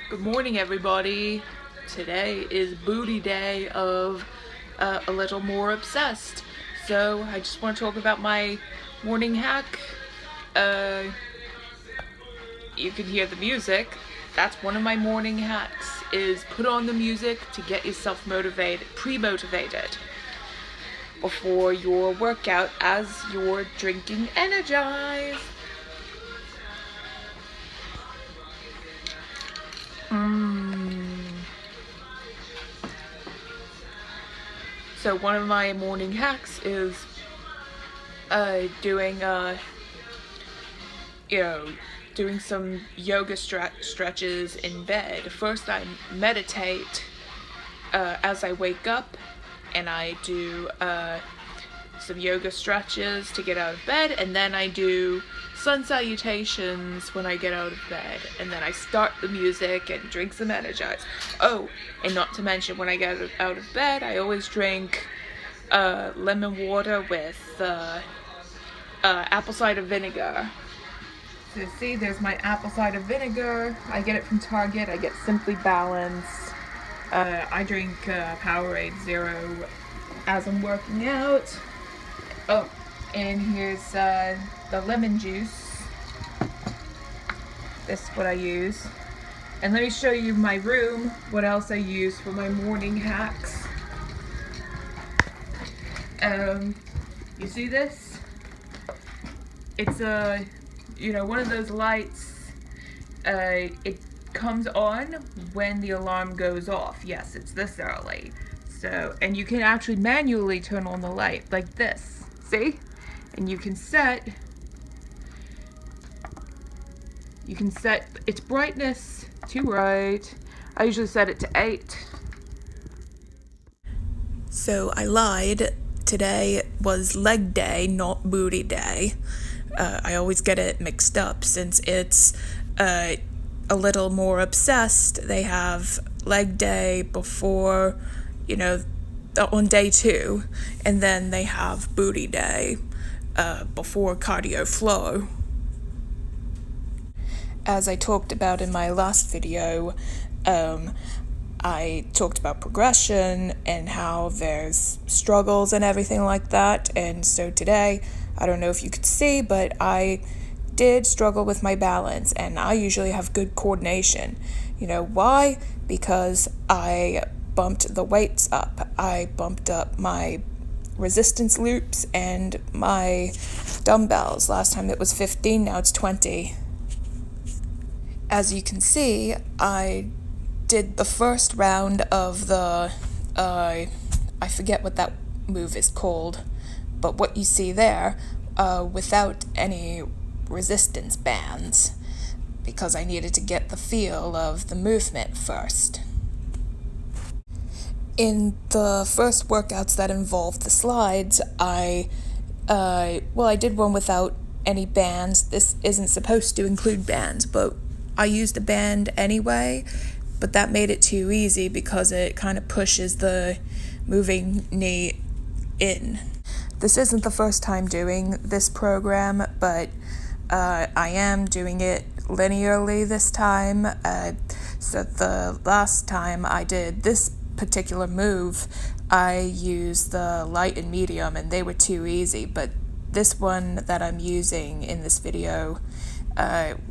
Good morning, everybody. Today is booty day of A Little More Obsessed. So I just want to talk about my morning hack. You can hear the music. That's one of my morning hacks, is put on the music to get yourself motivated, pre-motivated before your workout as you're drinking Energize. So one of my morning hacks is doing doing some yoga stretches in bed. First I meditate as I wake up, and I do some yoga stretches to get out of bed, and then I do sun salutations when I get out of bed, and then I start the music and drink some Energize. Oh, and not to mention, when I get out of bed, I always drink lemon water with apple cider vinegar. So see, there's my apple cider vinegar. I get it from Target. I get Simply Balanced. I drink Powerade Zero as I'm working out. Oh, and here's the lemon juice. This is what I use. And let me show you my room, what else I use for my morning hacks. You see this? It's one of those lights. It comes on when the alarm goes off. Yes, it's this early. So, and you can actually manually turn on the light like this. See? And you can set its brightness to bright. I usually set it to 8. So I lied. Today was leg day, not booty day. I always get it mixed up since it's A Little More Obsessed. They have leg day before, on day 2, and then they have booty day before cardio flow. As I talked about in my last video, I talked about progression and how there's struggles and everything like that. And so today, I don't know if you could see, but I did struggle with my balance, and I usually have good coordination. You know why? Because I bumped the weights up. I bumped up my resistance loops and my dumbbells. Last time it was 15, now it's 20. As you can see, I did the first round of the, I forget what that move is called, but what you see there, without any resistance bands, because I needed to get the feel of the movement first. In the first workouts that involved the slides, I did one without any bands. This isn't supposed to include bands, but I used a band anyway, but that made it too easy because it kind of pushes the moving knee in. This isn't the first time doing this program, but I am doing it linearly this time. So the last time I did this particular move, I used the light and medium, and they were too easy, but this one that I'm using in this video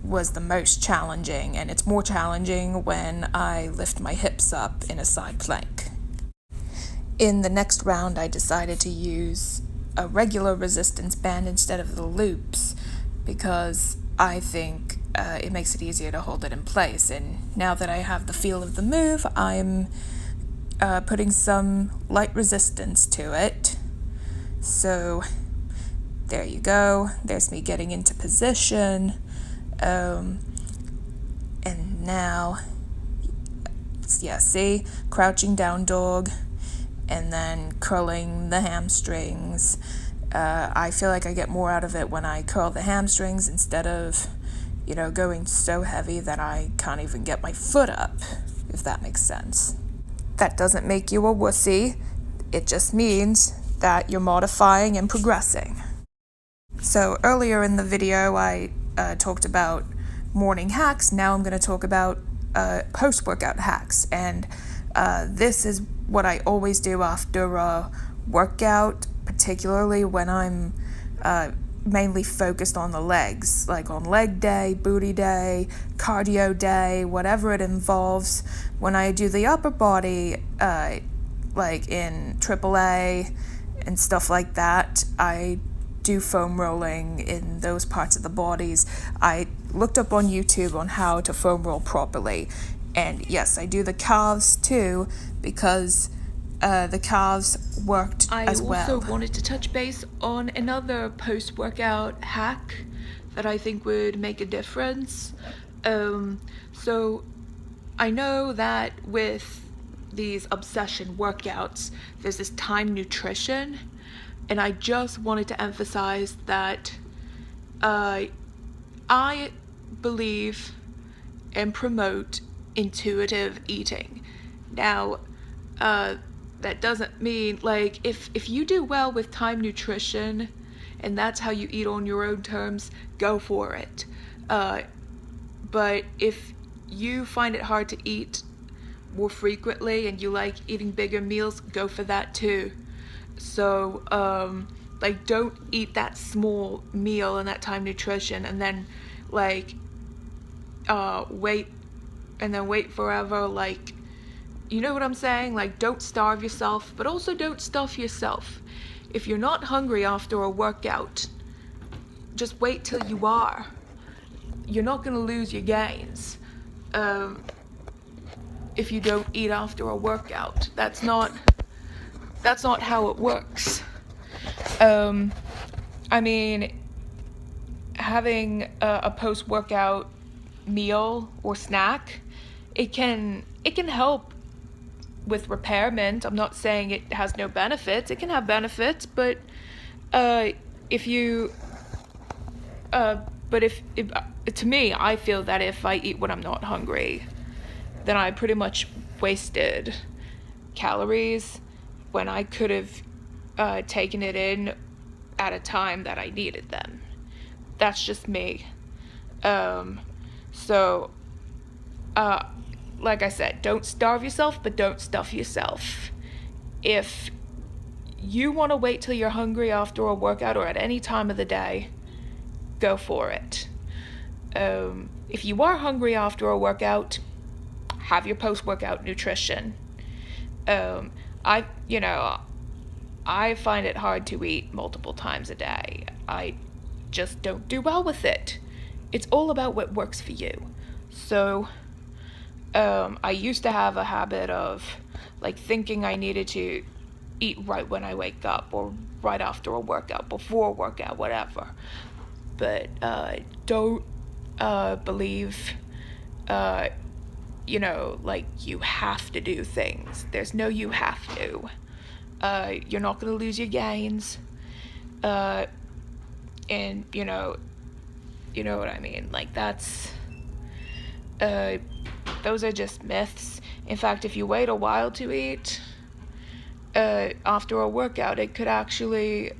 was the most challenging, and it's more challenging when I lift my hips up in a side plank. In the next round, I decided to use a regular resistance band instead of the loops, because I think it makes it easier to hold it in place. And now that I have the feel of the move, I'm putting some light resistance to it. So there you go. There's me getting into position. And now, see, crouching down dog, and then curling the hamstrings. I feel like I get more out of it when I curl the hamstrings instead of, going so heavy that I can't even get my foot up, if that makes sense. That doesn't make you a wussy. It just means that you're modifying and progressing. So earlier in the video, I talked about morning hacks. Now I'm going to talk about post-workout hacks, and this is what I always do after a workout, particularly when I'm mainly focused on the legs, like on leg day, booty day, cardio day, whatever it involves. When I do the upper body, like in AAA and stuff like that, I do foam rolling in those parts of the bodies. I looked up on YouTube on how to foam roll properly, and yes, I do the calves too, because the calves worked as well. I also wanted to touch base on another post-workout hack that I think would make a difference. So I know that with these obsession workouts, there's this time nutrition, and I just wanted to emphasize that I believe and promote intuitive eating. Now, that doesn't mean, like, if you do well with time nutrition and that's how you eat on your own terms, go for it. But if you find it hard to eat more frequently and you like eating bigger meals, go for that too. So, like, don't eat that small meal and that time nutrition and then, like, wait forever, like, you know what I'm saying? Like, don't starve yourself, but also don't stuff yourself. If you're not hungry after a workout, just wait till you are. You're not gonna lose your gains if you don't eat after a workout. That's not how it works. I mean, having a post-workout meal or snack, it can help with repairment. I'm not saying it has no benefits. It can have benefits, but to me, I feel that if I eat when I'm not hungry, then I pretty much wasted calories when I could have taken it in at a time that I needed them. That's just me. Like I said, don't starve yourself, but don't stuff yourself. If you want to wait till you're hungry after a workout or at any time of the day, go for it. If you are hungry after a workout, have your post-workout nutrition. I find it hard to eat multiple times a day. I just don't do well with it. It's all about what works for you. So, I used to have a habit of, like, thinking I needed to eat right when I wake up or right after a workout, before a workout, whatever. But don't believe, like, you have to do things. There's no you have to. You're not going to lose your gains. And, you know what I mean. Like, those are just myths. In fact, if you wait a while to eat after a workout, it could actually,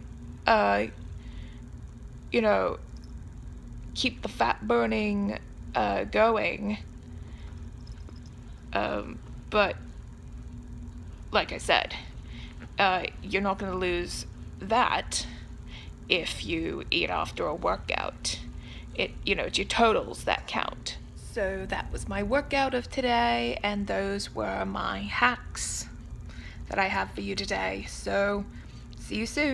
keep the fat burning going. But, like I said, you're not going to lose that if you eat after a workout. It's your totals that count. So that was my workout of today, and those were my hacks that I have for you today. So, see you soon.